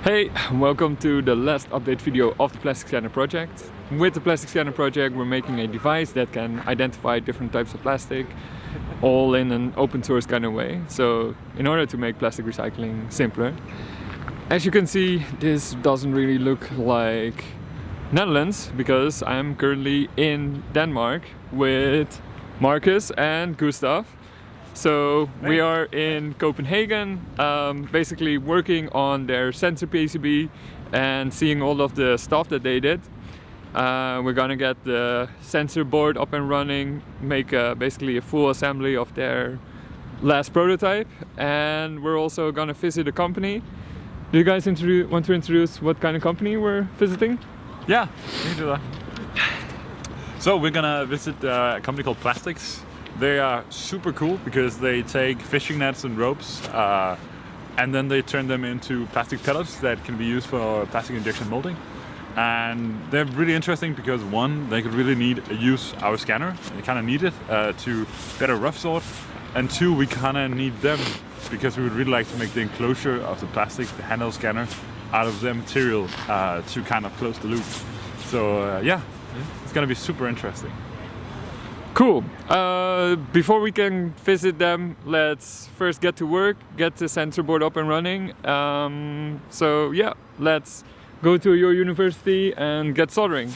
Hey, welcome to the last update video of the Plastic Scanner project. With the Plastic Scanner project we're making a device that can identify different types of plastic, all in an open source kind of way. So in order to make plastic recycling simpler. As you can see, this doesn't really look like Netherlands because I'm currently in Denmark with Marcus and Gustav. So we are in Copenhagen, basically working on their sensor PCB and seeing all of the stuff that they did. We're gonna get the sensor board up and running, make basically a full assembly of their last prototype, and we're also gonna visit a company. Do you guys want to introduce what kind of company we're visiting? Yeah, we can do that. So we're gonna visit a company called Plastix. They are super cool because they take fishing nets and ropes and then they turn them into plastic pellets that can be used for plastic injection molding. And they're really interesting because one, they could really use our scanner. They kind of need it to better rough sort. And two, we kind of need them because we would really like to make the enclosure of the plastic, the handheld scanner, out of their material to kind of close the loop. So yeah, it's gonna be super interesting. Cool. Before we can visit them, let's first get to work, get the sensor board up and running. So yeah, let's go to your university and get soldering.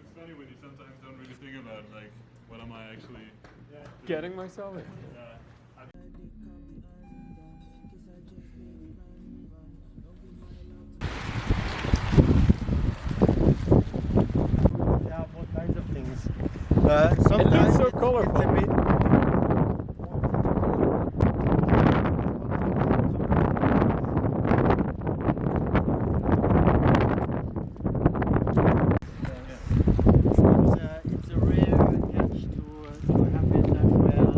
It's funny when you sometimes don't really think about like, what am I actually Getting myself? Yeah, all kinds of things. It looks so colorful. It's a bit it's a rare catch to have it that well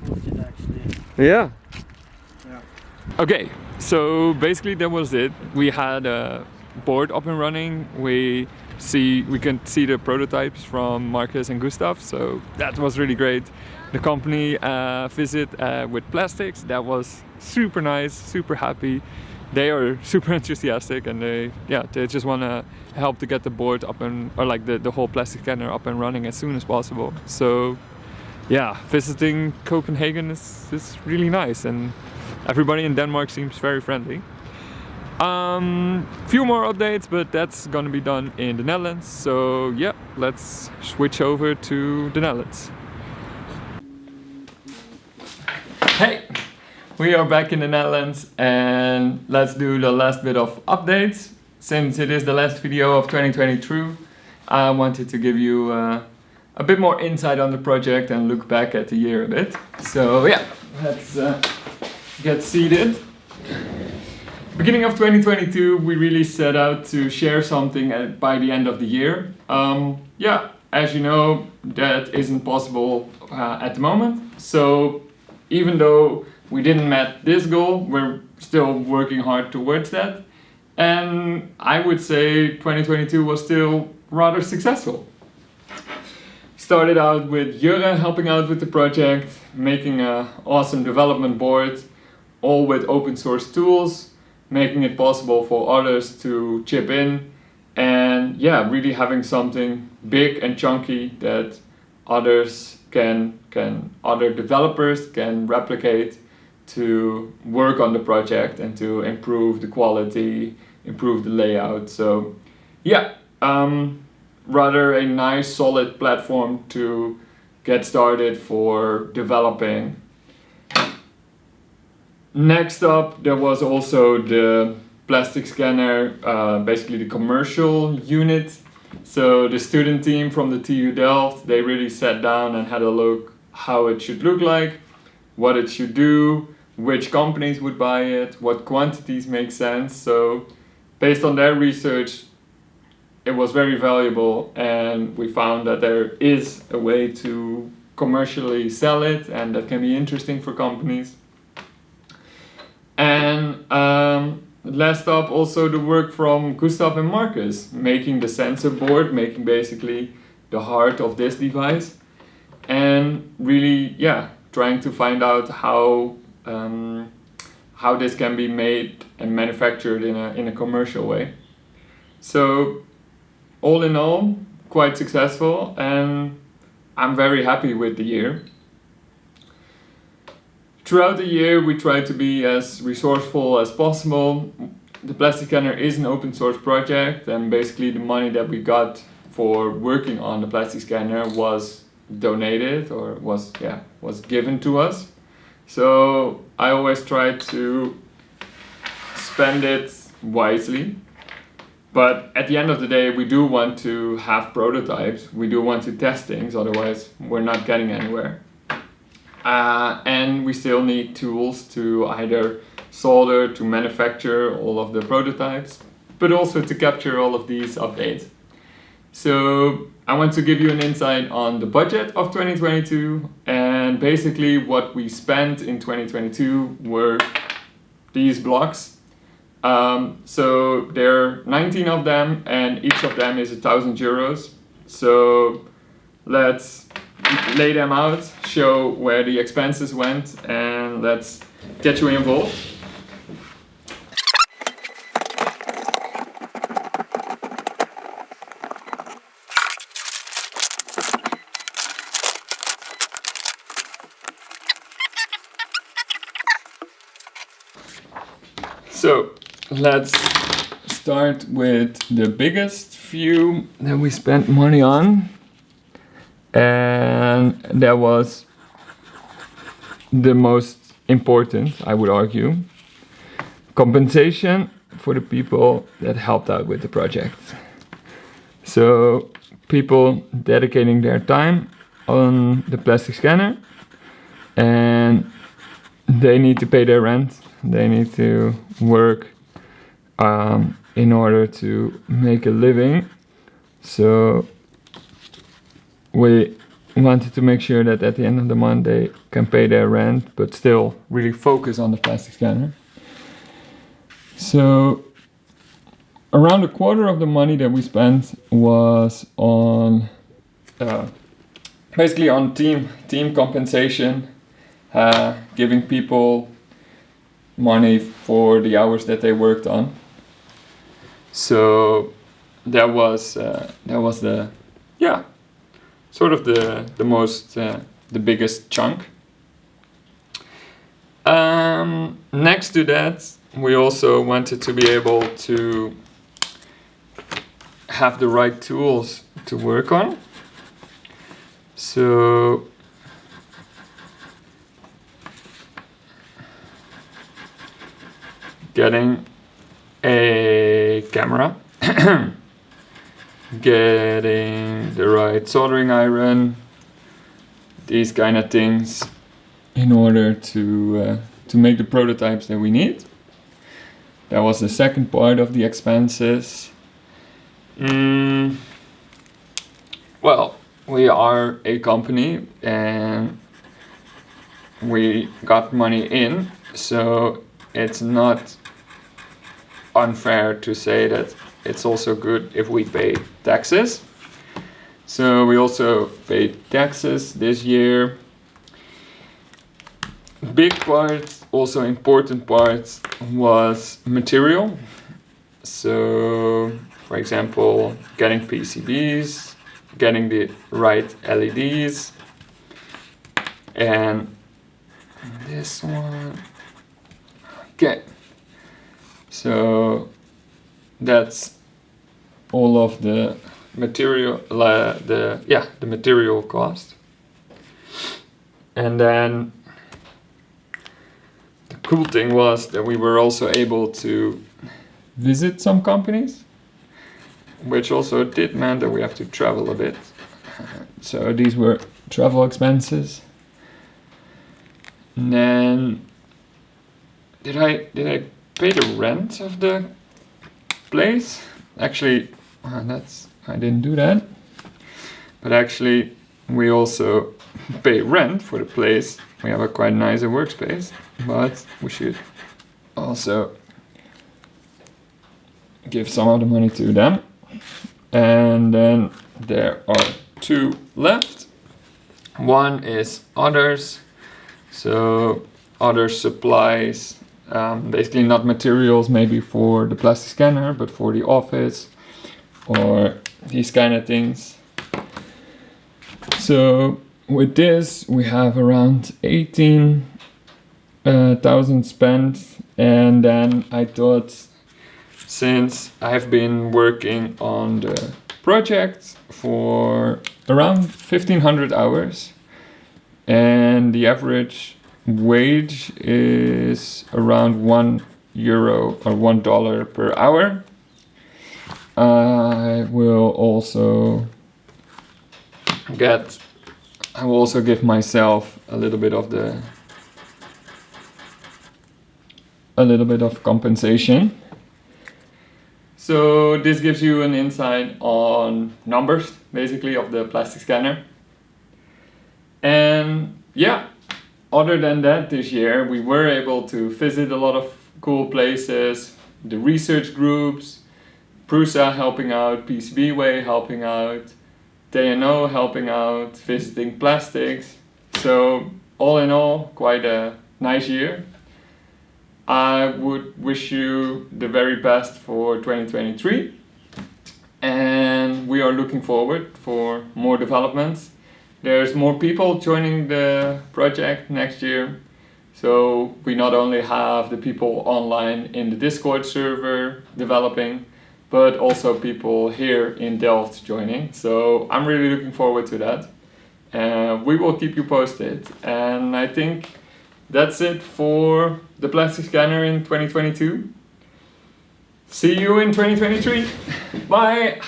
sorted actually. Yeah. Yeah. Okay, so basically that was it. We had a board up and running. We can see the prototypes from Marcus and Gustav, so that was really great. The company visit with Plastix, that was super nice, super happy. They are super enthusiastic and they just want to help to get the board up or like the whole plastic scanner up and running as soon as possible. So yeah, visiting Copenhagen is really nice and everybody in Denmark seems very friendly. Few more updates, but that's gonna be done in the Netherlands. So yeah, let's switch over to the Netherlands. Hey, we are back in the Netherlands and let's do the last bit of updates. Since it is the last video of 2022, I wanted to give you a bit more insight on the project and look back at the year a bit. So yeah, let's get seated. Beginning of 2022, we really set out to share something by the end of the year. Yeah, as you know, that isn't possible at the moment. So even though we didn't met this goal, we're still working hard towards that. And I would say 2022 was still rather successful. Started out with Jurre helping out with the project, making an awesome development board, all with open source tools, making it possible for others to chip in, and yeah, really having something big and chunky that others other developers can replicate to work on the project and to improve the quality, improve the layout. So yeah, rather a nice solid platform to get started for developing. Next up, there was also the plastic scanner, basically the commercial unit. So the student team from the TU Delft, they really sat down and had a look how it should look like, what it should do, which companies would buy it, what quantities make sense. So based on their research, it was very valuable, and we found that there is a way to commercially sell it, and that can be interesting for companies. And last up, also the work from Gustav and Marcus, making the sensor board, making basically the heart of this device, and really, trying to find out how this can be made and manufactured in a commercial way. So all in all, quite successful, and I'm very happy with the year. Throughout the year, we try to be as resourceful as possible. The Plastic Scanner is an open source project, and basically the money that we got for working on the Plastic Scanner was donated or was given to us. So I always try to spend it wisely. But at the end of the day, we do want to have prototypes. We do want to test things, otherwise we're not getting anywhere. And we still need tools to either solder, to manufacture all of the prototypes, but also to capture all of these updates. So I want to give you an insight on the budget of 2022, and basically what we spent in 2022 were these blocks. So there are 19 of them, and each of them is €1,000. So let's lay them out, show where the expenses went, and let's get you involved. So let's start with the biggest few that we spent money on, and that was the most important, I would argue. Compensation for the people that helped out with the project. So people dedicating their time on the Plastic Scanner, and they need to pay their rent. They need to work in order to make a living. So we wanted to make sure that at the end of the month they can pay their rent, but still really focus on the Plastic Scanner. So around a quarter of the money that we spent was on basically on team compensation, giving people money for the hours that they worked on. So that was the sort of the most the biggest chunk. Next to that, we also wanted to be able to have the right tools to work on. So getting a camera, getting the right soldering iron, these kind of things, in order to make the prototypes that we need. That was the second part of the expenses. Well, we are a company and we got money in, so it's not unfair to say that it's also good if we pay taxes. So we also paid taxes this year. Big part, also important part, was material. So, for example, getting PCBs, getting the right LEDs, and this one. Okay, so that's all of the material, the material cost. And then the cool thing was that we were also able to visit some companies. which also did mean that we have to travel a bit. So these were travel expenses. And then did I pay the rent of the place? Actually, I didn't do that. But actually, we also pay rent for the place. We have a quite nice workspace, but we should also give some of the money to them. And then there are two left. One is others. So other supplies, basically not materials maybe for the plastic scanner, but for the office or these kind of things. So with this we have around 18,000 spent, and then I thought, since I've been working on the project for around 1500 hours and the average wage is around €1 or $1 per hour, I will also give myself a little bit of compensation. So this gives you an insight on numbers, basically, of the plastic scanner. And yeah, other than that, this year we were able to visit a lot of cool places, the research groups, Prusa helping out, PCBWay helping out, TNO helping out, visiting plastics. So all in all, quite a nice year. I would wish you the very best for 2023, and we are looking forward for more developments. There's more people joining the project next year, so we not only have the people online in the Discord server developing, but also people here in Delft joining. So I'm really looking forward to that. We will keep you posted, and I think that's it for the plastic scanner in 2022. See you in 2023. Bye.